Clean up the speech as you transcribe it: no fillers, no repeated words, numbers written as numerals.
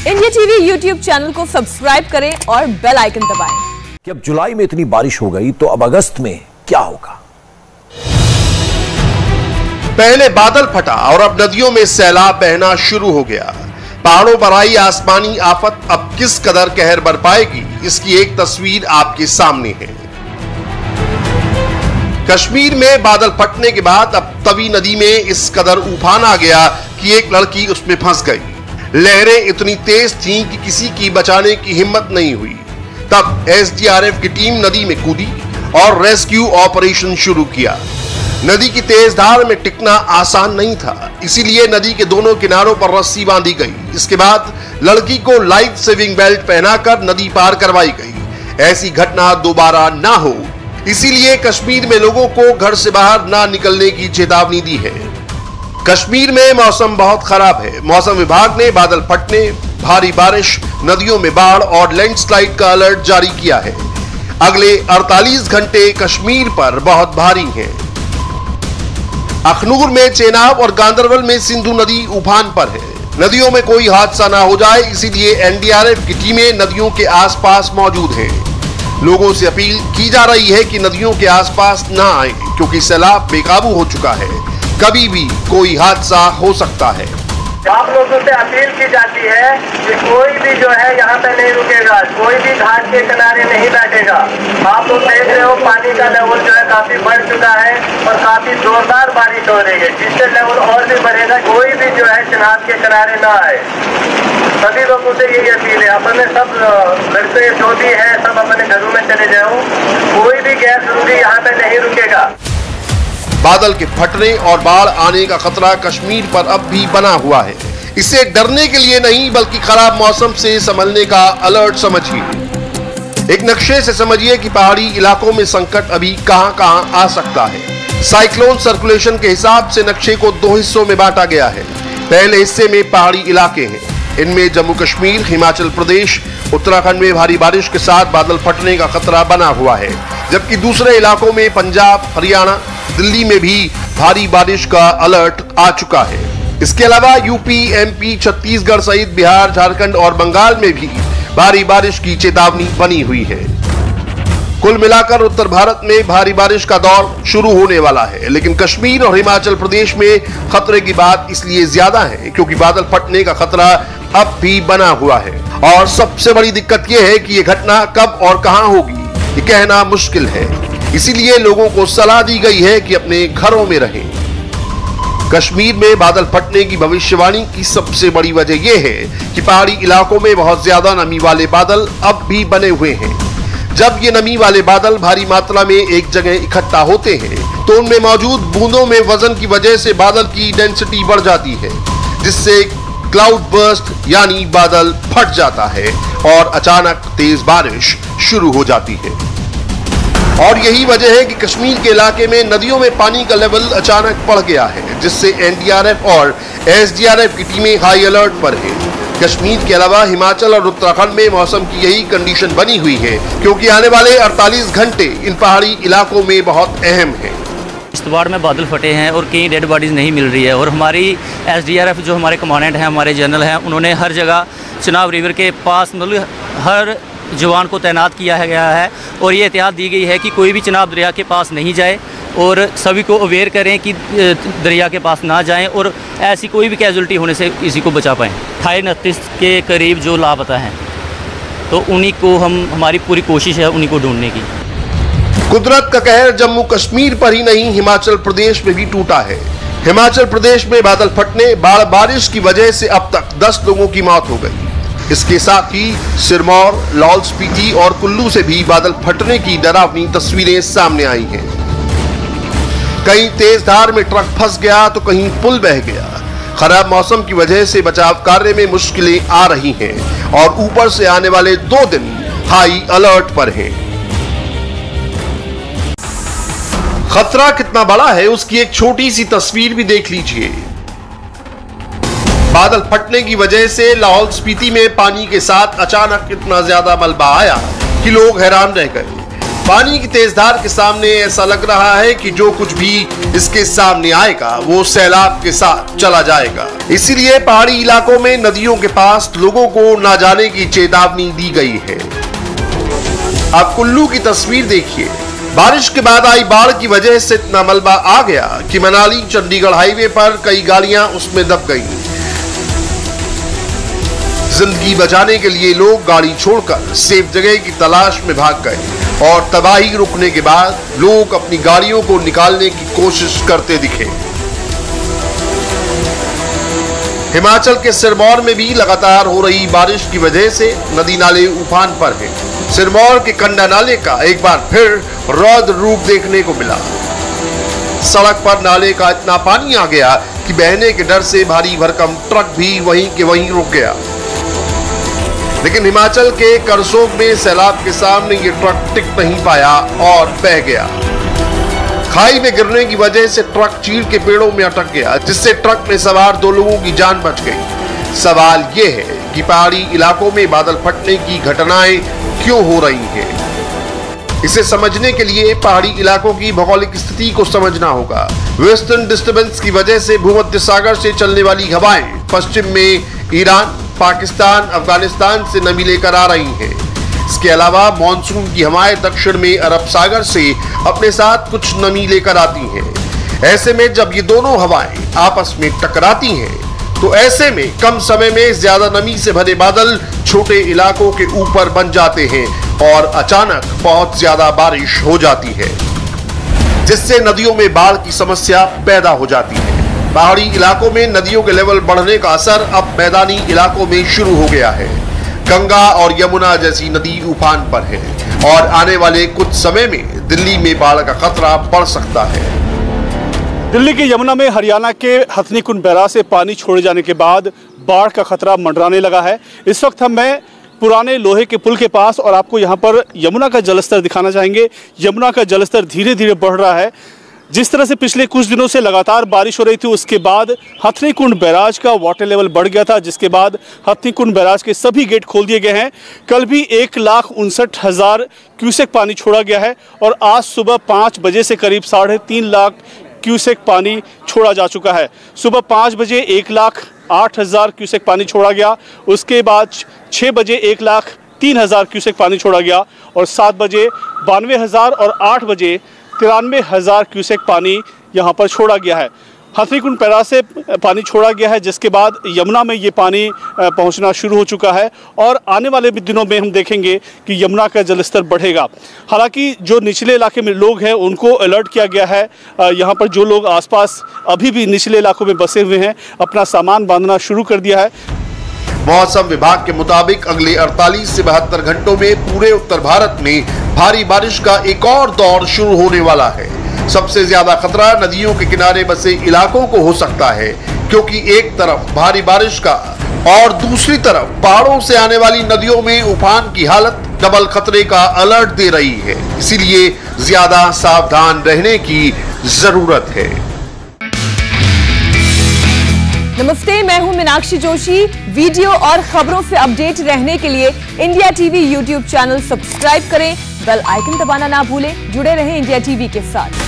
India TV YouTube channel को subscribe करें और बेल आइकन दबाएं। कि अब जुलाई में इतनी बारिश हो गई तो अब अगस्त में क्या होगा? पहले बादल फटा और अब नदियों में सैलाब बहना शुरू हो गया। पहाड़ों पर आई आसमानी आफत अब किस कदर कहर बरपाएगी, इसकी एक तस्वीर आपके सामने है। कश्मीर में बादल फटने के बाद अब तवी नदी में इस कदर उफान आ गया कि एक लड़की उसमें फंस गई। लहरें इतनी तेज थीं कि किसी की बचाने की हिम्मत नहीं हुई। तब एसडीआरएफ की टीम नदी में कूदी और रेस्क्यू ऑपरेशन शुरू किया। नदी की तेज धार में टिकना आसान नहीं था, इसीलिए नदी के दोनों किनारों पर रस्सी बांधी गई। इसके बाद लड़की को लाइफ सेविंग बेल्ट पहनाकर नदी पार करवाई गई। ऐसी घटना दोबारा ना हो, इसीलिए कश्मीर में लोगों को घर से बाहर ना निकलने की चेतावनी दी है। कश्मीर में मौसम बहुत खराब है। मौसम विभाग ने बादल फटने, भारी बारिश, नदियों में बाढ़ और लैंडस्लाइड का अलर्ट जारी किया है। अगले 48 घंटे कश्मीर पर बहुत भारी हैं। अखनूर में चेनाब और गांदरबल में सिंधु नदी उफान पर है। नदियों में कोई हादसा ना हो जाए, इसीलिए एनडीआरएफ की टीमें नदियों के आसपास मौजूद हैं। लोगों से अपील की जा रही है कि नदियों के आसपास ना आए, क्योंकि सैलाब बेकाबू हो चुका है। कभी भी कोई हादसा हो सकता है। आप लोगों से अपील की जाती है कि कोई भी जो है यहाँ पे नहीं रुकेगा, कोई भी घाट के किनारे नहीं बैठेगा। आप लोग देख रहे हो पानी का लेवल जो है काफी बढ़ चुका है और काफी जोरदार बारिश हो रही है, जिससे लेवल और भी बढ़ेगा। कोई भी जो है चिनाब के किनारे ना आए। सभी लोगों से यही अपील है। अपने सब घर पे जो भी है सब अपने घरों में चले जाओ। कोई भी गैर जरूरी यहाँ पे नहीं रुकेगा। बादल के फटने और बाढ़ आने का खतरा कश्मीर पर अब भी बना हुआ है। इसे डरने के लिए नहीं, बल्कि खराब मौसम से संभलने का अलर्ट समझिए। एक नक्शे से समझिए कि पहाड़ी इलाकों में संकट अभी कहां-कहां आ सकता है। साइक्लोन सर्कुलेशन के हिसाब से नक्शे को 2 हिस्सों में बांटा गया है। पहले हिस्से में पहाड़ी इलाके हैं। इनमें जम्मू कश्मीर, हिमाचल प्रदेश, उत्तराखंड में भारी बारिश के साथ बादल फटने का खतरा बना हुआ है, जबकि दूसरे इलाकों में पंजाब, हरियाणा, दिल्ली में भी भारी बारिश का अलर्ट आ चुका है। इसके अलावा यूपी, एमपी, छत्तीसगढ़ सहित बिहार, झारखंड और बंगाल में भी भारी बारिश की चेतावनी बनी हुई है। कुल मिलाकर उत्तर भारत में भारी बारिश का दौर शुरू होने वाला है, लेकिन कश्मीर और हिमाचल प्रदेश में खतरे की बात इसलिए ज्यादा है क्योंकि बादल फटने का खतरा अब भी बना हुआ है। और सबसे बड़ी दिक्कत यह है कि यह घटना कब और कहां होगी, ये कहना मुश्किल है। इसीलिए लोगों को सलाह दी गई है कि अपने घरों में रहें। कश्मीर में बादल फटने की भविष्यवाणी की सबसे बड़ी वजह यह है कि पहाड़ी इलाकों में बहुत ज्यादा नमी वाले बादल अब भी बने हुए हैं। जब ये नमी वाले बादल भारी मात्रा में एक जगह इकट्ठा होते हैं तो उनमें मौजूद बूंदों में वजन की वजह से बादल की डेंसिटी बढ़ जाती है, जिससे क्लाउड बर्स्ट यानी बादल फट जाता है और अचानक तेज बारिश शुरू हो जाती है। और यही वजह है कि कश्मीर के इलाके में नदियों में पानी का लेवल अचानक बढ़ गया है, जिससे एनडीआरएफ और एसडीआरएफ की टीमें हाई अलर्ट पर हैं। कश्मीर के अलावा हिमाचल और उत्तराखंड में मौसम की यही कंडीशन बनी हुई है, क्योंकि आने वाले 48 घंटे इन पहाड़ी इलाकों में बहुत अहम है। किश्तवाड़ में बादल फटे हैं और कई डेड बॉडीज़ नहीं मिल रही है, और हमारी एसडीआरएफ जो हमारे कमांडेंट हैं, हमारे जनरल हैं, उन्होंने हर जगह चिनाब रिवर के पास मतलब हर जवान को तैनात किया गया है और ये एहतियात दी गई है कि कोई भी चिनाब दरिया के पास नहीं जाए और सभी को अवेयर करें कि दरिया के पास ना जाएं और ऐसी कोई भी कैजुअल्टी होने से किसी को बचा पाएँ। 28-29 के करीब जो लापता हैं, तो उन्हीं को हमारी पूरी कोशिश है उन्हीं को ढूंढने की। कुदरत का कहर जम्मू कश्मीर पर ही नहीं, हिमाचल प्रदेश में भी टूटा है। हिमाचल प्रदेश में बादल फटने, बाढ़ बारिश की वजह से अब तक 10 लोगों की मौत हो गई। इसके साथ ही सिरमौर, लाहौल स्पीति और कुल्लू से भी बादल फटने की डरावनी तस्वीरें सामने आई हैं। कहीं तेज धार में ट्रक फंस गया तो कहीं पुल बह गया। खराब मौसम की वजह से बचाव कार्य में मुश्किलें आ रही हैं और ऊपर से आने वाले 2 दिन हाई अलर्ट पर हैं। खतरा कितना बड़ा है उसकी एक छोटी सी तस्वीर भी देख लीजिए। बादल फटने की वजह से लाहौल स्पीति में पानी के साथ अचानक इतना ज्यादा मलबा आया कि लोग हैरान रह गए। पानी की तेज धार के सामने ऐसा लग रहा है कि जो कुछ भी इसके सामने आएगा वो सैलाब के साथ चला जाएगा। इसीलिए पहाड़ी इलाकों में नदियों के पास लोगों को ना जाने की चेतावनी दी गई है। आप कुल्लू की तस्वीर देखिए। बारिश के बाद आई बाढ़ की वजह से इतना मलबा आ गया कि मनाली चंडीगढ़ हाईवे पर कई गाड़ियां उसमें दब गईं। जिंदगी बचाने के लिए लोग गाड़ी छोड़कर सेफ जगह की तलाश में भाग गए और तबाही रुकने के बाद लोग अपनी गाड़ियों को निकालने की कोशिश करते दिखे। हिमाचल के सिरमौर में भी लगातार हो रही बारिश की वजह से नदी नाले उफान पर हैं। सिरमौर के कंडा नाले का एक बार फिर रौद्र रूप देखने को मिला। सड़क पर नाले का इतना पानी आ गया कि बहने के डर से भारी भरकम ट्रक भी वहीं के वहीं रुक गया। लेकिन हिमाचल के करसोग में सैलाब के सामने ये ट्रक टिक नहीं पाया और बह गया। खाई में गिरने की वजह से ट्रक चीड़ के पेड़ों में अटक गया, जिससे ट्रक में सवार 2 लोगों की जान बच गई। सवाल ये है कि पहाड़ी इलाकों में बादल फटने की घटनाएं क्यों हो रही हैं? इसे समझने के लिए पहाड़ी इलाकों की भौगोलिक स्थिति को समझना होगा। वेस्टर्न डिस्टर्बेंस की वजह से भूमध्य सागर से चलने वाली हवाएं पश्चिम में ईरान, पाकिस्तान, अफगानिस्तान से नमी लेकर आ रही हैं। इसके अलावा मानसून की हवाएं दक्षिण में अरब सागर से अपने साथ कुछ नमी लेकर आती हैं। ऐसे में जब ये दोनों हवाएं आपस में टकराती हैं तो ऐसे में कम समय में ज्यादा नमी से भरे बादल छोटे इलाकों के ऊपर बन जाते हैं और अचानक बहुत ज्यादा बारिश हो जाती है, जिससे नदियों में बाढ़ की समस्या पैदा हो जाती है। पहाड़ी इलाकों में नदियों के लेवल बढ़ने का असर अब मैदानी इलाकों में शुरू हो गया है। गंगा और यमुना जैसी नदी उफान पर है और आने वाले कुछ समय में दिल्ली में बाढ़ का खतरा बढ़ सकता है। दिल्ली के यमुना में हरियाणा के हथनीकुंड बैराज से पानी छोड़े जाने के बाद बाढ़ का खतरा मंडराने लगा है। इस वक्त मैं पुराने लोहे के पुल के पास और आपको यहाँ पर यमुना का जलस्तर दिखाना चाहेंगे। यमुना का जलस्तर धीरे धीरे बढ़ रहा है। जिस तरह से पिछले कुछ दिनों से लगातार बारिश हो रही थी, उसके बाद हथनीकुंड बैराज का वाटर लेवल बढ़ गया था, जिसके बाद हथनीकुंड बैराज के सभी गेट खोल दिए गए हैं। कल भी 1,59,000 क्यूसेक पानी छोड़ा गया है और आज सुबह 5 बजे से करीब 3.5 लाख क्यूसेक पानी छोड़ा जा चुका है। सुबह 5 बजे 1,08,000 क्यूसेक पानी छोड़ा गया, उसके बाद 6 बजे 1,03,000 क्यूसेक पानी छोड़ा गया और 7 बजे 92,000 और 8 बजे 93,000 क्यूसेक पानी यहाँ पर छोड़ा गया है। हथनीकुंड बैराज से पानी छोड़ा गया है, जिसके बाद यमुना में ये पानी पहुँचना शुरू हो चुका है और आने वाले दिनों में हम देखेंगे कि यमुना का जलस्तर बढ़ेगा। हालांकि जो निचले इलाके में लोग हैं उनको अलर्ट किया गया है। यहाँ पर जो लोग आसपास अभी भी निचले इलाकों में बसे हुए हैं, अपना सामान बांधना शुरू कर दिया है। मौसम विभाग के मुताबिक अगले 48 से 72 घंटों में पूरे उत्तर भारत में भारी बारिश का एक और दौर शुरू होने वाला है। सबसे ज्यादा खतरा नदियों के किनारे बसे इलाकों को हो सकता है, क्योंकि एक तरफ भारी बारिश का और दूसरी तरफ पहाड़ों से आने वाली नदियों में उफान की हालत डबल खतरे का अलर्ट दे रही है। इसीलिए ज्यादा सावधान रहने की जरूरत है। नमस्ते, मैं हूं मीनाक्षी जोशी। वीडियो और खबरों से अपडेट रहने के लिए India TV YouTube channel subscribe करें, बेल आइकन दबाना ना भूलें। जुड़े रहें इंडिया टीवी के साथ।